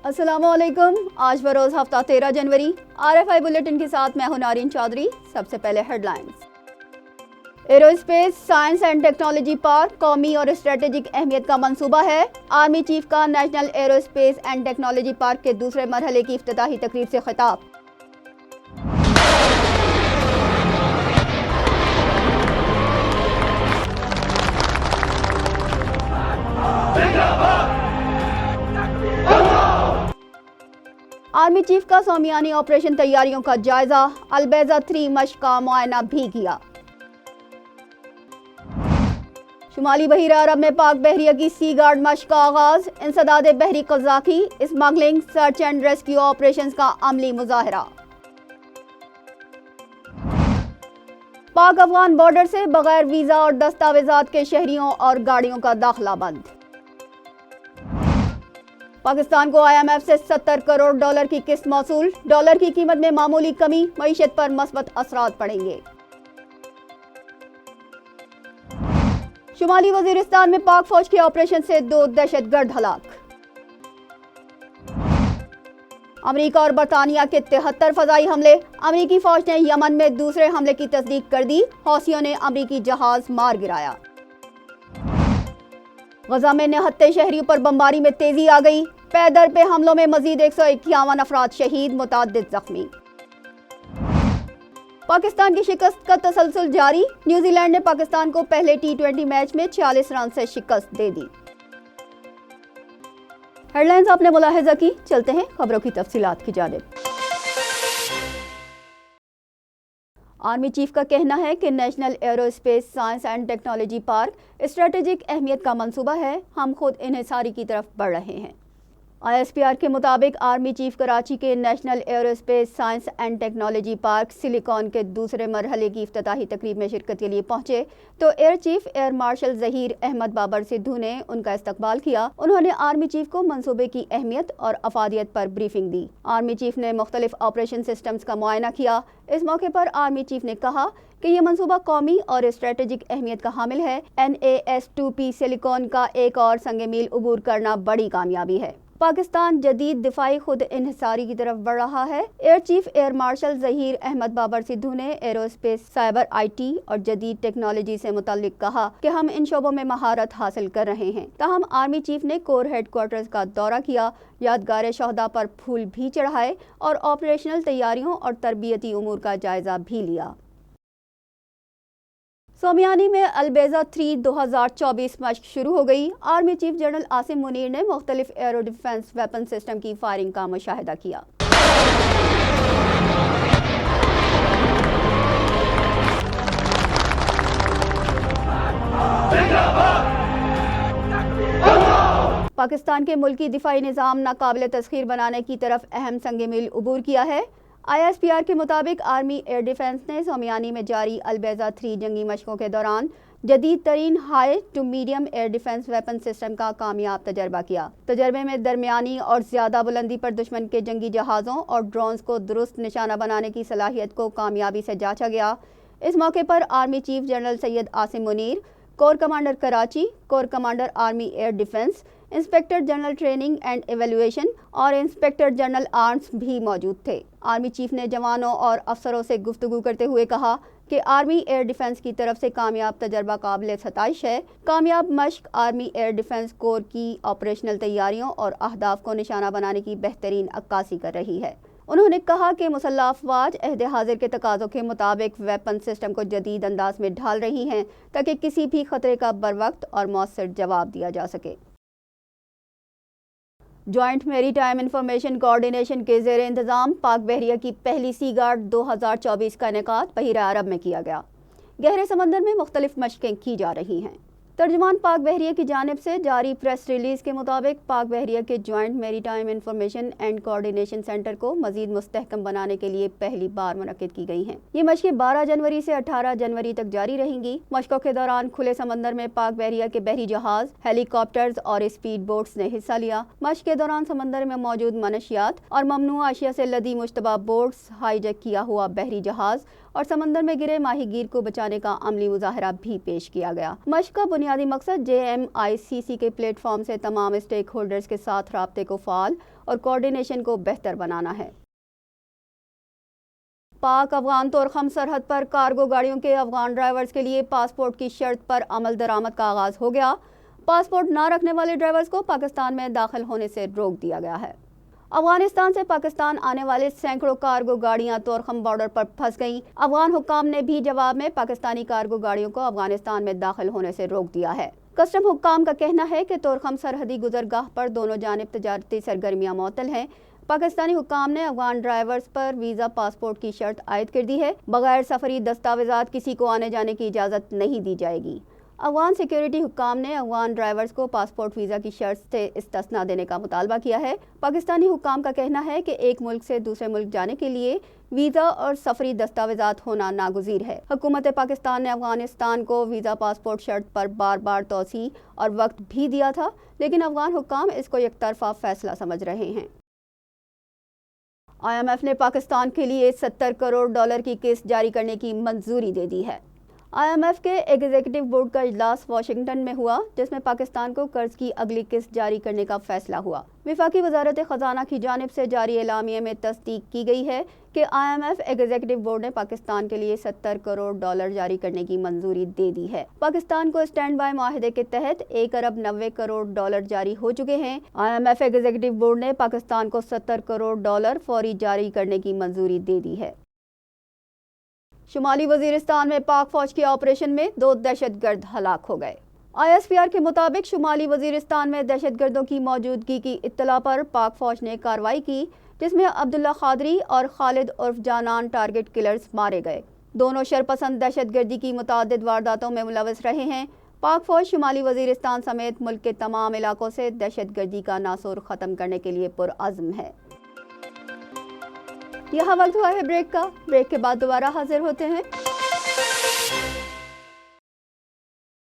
السلام علیکم. آج بروز ہفتہ 13 جنوری. RFI بلیٹن کے ساتھ میں ہوں نارین چودھری. سب سے پہلے headlines. Aerospace science and technology park قومی اور اسٹریٹجک اہمیت کا منصوبہ ہے. آرمی چیف کا national aerospace and technology park کے دوسرے مرحلے کی افتتاحی تقریب سے خطاب. آرمی چیف کا سومیانی آپریشن تیاریوں کا جائزہ. البیضہ 3 مشق کا معائنہ بھی کیا. شمالی بحیرہ عرب میں پاک بحریہ کی سی گارڈ مشق کا آغاز. انسداد بحری قزاقی smuggling search and rescue operations کا عملی مظاہرہ. پاک افغان بارڈر سے بغیر ویزا اور دستاویزات کے شہریوں اور گاڑیوں کا داخلہ بند. پاکستان کو IMF سے $70 کروڑ کی قسط موصول. ڈالر کی قیمت میں معمولی کمی معیشت پر مثبت اثرات پڑیں گے. شمالی وزیرستان میں پاک فوج کے آپریشن سے 2 دہشت گرد ہلاک. امریکہ اور برطانیہ کے 73 فضائی حملے. امریکی فوج نے یمن میں دوسرے حملے کی تصدیق کر دی. حوثیوں نے امریکی جہاز مار گرایا. غزہ میں نہتے شہریوں پر بمباری میں تیزی آ گئی. پے در پہ حملوں میں مزید 151 افراد شہید، متعدد زخمی. پاکستان کی شکست کا تسلسل جاری. نیوزی لینڈ نے پاکستان کو پہلے T20 میچ میں 46 رن سے شکست دے دی. ہیڈ لائنز آپ نے ملاحظہ کی. چلتے ہیں خبروں کی تفصیلات کی جانب. آرمی چیف کا کہنا ہے کہ national aerospace science and technology park strategic اہمیت کا منصوبہ ہے. ہم خود انحصاری کی طرف بڑھ رہے ہیں. ISPR کے مطابق آرمی چیف کراچی کے national aerospace science and technology park silicone کے دوسرے مرحلے کی افتتاحی تقریب میں شرکت کے لیے پہنچے تو air chief air marshal Zaheer Ahmed Babar Sidhu نے ان کا استقبال کیا. انہوں نے آرمی چیف کو منصوبے کی اہمیت اور افادیت پر بریفنگ دی. آرمی چیف نے مختلف آپریشن سسٹمز کا معائنہ کیا. اس موقع پر آرمی چیف نے کہا کہ یہ منصوبہ قومی اور اسٹریٹجک اہمیت کا حامل ہے. NAS2P سلیکون کا ایک اور سنگ میل عبور کرنا بڑی کامیابی ہے. پاکستان جدید دفاعی خود انحصاری کی طرف بڑھ رہا ہے. Air chief air marshal Zaheer Ahmed Babar Sidhu نے ایرو اسپیس، سائبر IT اور جدید ٹیکنالوجی سے متعلق کہا کہ ہم ان شعبوں میں مہارت حاصل کر رہے ہیں. تاہم آرمی چیف نے کور ہیڈ کوارٹرز کا دورہ کیا، یادگار شہداء پر پھول بھی چڑھائے اور آپریشنل تیاریوں اور تربیتی امور کا جائزہ بھی لیا. سومیانی میں البیضہ 3 2024 مشق شروع ہو گئی. Army chief general Asim Munir نے مختلف ایرو ڈیفنس ویپن سسٹم کی فائرنگ کا مشاہدہ کیا. پاکستان کے ملکی دفاعی نظام ناقابل تسخیر بنانے کی طرف اہم سنگ میل عبور کیا ہے. ISPR کے مطابق آرمی ایئر ڈیفنس نے سومیانی میں جاری البیضہ 3 جنگی مشقوں کے دوران جدید ترین high to medium air defence weapon system کا کامیاب تجربہ کیا. تجربے میں درمیانی اور زیادہ بلندی پر دشمن کے جنگی جہازوں اور ڈرونز کو درست نشانہ بنانے کی صلاحیت کو کامیابی سے جانچا گیا. اس موقع پر army chief general Syed Asim Munir, corps commander Karachi, corps commander army air defence, inspector general training and evaluation اور انسپکٹر جنرل آرمز بھی موجود تھے. آرمی چیف نے جوانوں اور افسروں سے گفتگو کرتے ہوئے کہا کہ آرمی ایئر ڈیفنس کی طرف سے کامیاب تجربہ قابل ستائش ہے. کامیاب مشق آرمی ایئر ڈیفنس کور کی آپریشنل تیاریوں اور اہداف کو نشانہ بنانے کی بہترین عکاسی کر رہی ہے. انہوں نے کہا کہ مسلح افواج عہد حاضر کے تقاضوں کے مطابق ویپن سسٹم کو جدید انداز میں ڈھال رہی ہیں تاکہ کسی بھی خطرے کا بروقت اور مؤثر جواب دیا جا سکے. جوائنٹ میری ٹائم انفارمیشن کوارڈینیشن کے زیر انتظام پاک بحریہ کی پہلی سی گارڈ 2024 کا انعقاد بحیرہ عرب میں کیا گیا. گہرے سمندر میں مختلف مشقیں کی جا رہی ہیں. ترجمان پاک بحریہ کی جانب سے جاری پریس ریلیز کے مطابق پاک بحریہ کے جوائنٹ میری time information and coordination centre کو مزید مستحکم بنانے کے لیے پہلی بار منعقد کی گئی ہیں. یہ مشقیں 12 جنوری سے 18 جنوری تک جاری رہیں گی. مشقوں کے دوران کھلے سمندر میں پاک بحریہ کے بحری جہاز، ہیلی کاپٹرز اور اسپیڈ بوٹس نے حصہ لیا. مشق کے دوران سمندر میں موجود منشیات اور ممنوع اشیاء سے لدی مشتبہ بوٹس، ہائی جیک کیا ہوا بحری جہاز اور سمندر میں گرے ماہی گیر کو بچانے کا عملی مظاہرہ بھی پیش کیا گیا. مشق کا بنیادی مقصد JMICC کے پلیٹ فارم سے تمام اسٹیک ہولڈرز کے ساتھ رابطے کو فعال اور کوارڈینیشن کو بہتر بنانا ہے۔ پاک افغان طورخم سرحد پر کارگو گاڑیوں کے افغان ڈرائیورز کے لیے پاسپورٹ کی شرط پر عمل درآمد کا آغاز ہو گیا۔ پاسپورٹ نہ رکھنے والے ڈرائیورز کو پاکستان میں داخل ہونے سے روک دیا گیا ہے۔ افغانستان سے پاکستان آنے والے سینکڑوں کارگو گاڑیاں طورخم بارڈر پر پھنس گئیں۔ افغان حکام نے بھی جواب میں پاکستانی کارگو گاڑیوں کو افغانستان میں داخل ہونے سے روک دیا ہے۔ کسٹم حکام کا کہنا ہے کہ طورخم سرحدی گزرگاہ پر دونوں جانب تجارتی سرگرمیاں معطل ہیں۔ پاکستانی حکام نے افغان ڈرائیورز پر ویزا پاسپورٹ کی شرط عائد کر دی ہے۔ بغیر سفری دستاویزات کسی کو آنے جانے کی اجازت نہیں دی جائے گی۔ افغان سیکیورٹی حکام نے افغان ڈرائیورز کو پاسپورٹ ویزا کی شرط سے استثناء دینے کا مطالبہ کیا ہے۔ پاکستانی حکام کا کہنا ہے کہ ایک ملک سے دوسرے ملک جانے کے لیے ویزا اور سفری دستاویزات ہونا ناگزیر ہے۔ حکومت پاکستان نے افغانستان کو ویزا پاسپورٹ شرط پر بار بار توسیع اور وقت بھی دیا تھا، لیکن افغان حکام اس کو یک طرفہ فیصلہ سمجھ رہے ہیں۔ IMF نے پاکستان کے لیے $70 کروڑ کی قسط جاری کرنے کی منظوری دے دی ہے۔ IMF کے ایگزیکٹو بورڈ کا اجلاس واشنگٹن میں ہوا، جس میں پاکستان کو قرض کی اگلی قسط جاری کرنے کا فیصلہ ہوا۔ وفاقی وزارت خزانہ کی جانب سے جاری اعلامیے میں تصدیق کی گئی ہے کہ IMF ایگزیکٹو بورڈ نے پاکستان کے لیے $70 کروڑ جاری کرنے کی منظوری دے دی ہے۔ پاکستان کو اسٹینڈ بائی معاہدے کے تحت $1.90 کروڑ جاری ہو چکے ہیں۔ IMF ایگزیکٹو بورڈ نے پاکستان کو $70 کروڑ فوری جاری کرنے کی منظوری دے دی ہے۔ شمالی وزیرستان میں پاک فوج کے آپریشن میں 2 دہشت گرد ہلاک ہو گئے۔ ISPR کے مطابق شمالی وزیرستان میں دہشت گردوں کی موجودگی کی اطلاع پر پاک فوج نے کارروائی کی، جس میں عبداللہ قادری اور خالد عرف جانان ٹارگٹ کلرز مارے گئے۔ دونوں شرپسند دہشت گردی کی متعدد وارداتوں میں ملوث رہے ہیں۔ پاک فوج شمالی وزیرستان سمیت ملک کے تمام علاقوں سے دہشت گردی کا ناسور ختم کرنے کے لیے پرعزم ہے۔ یہاں وقت ہوا ہے بریک کا۔ بریک کے بعد دوبارہ حاضر ہوتے ہیں۔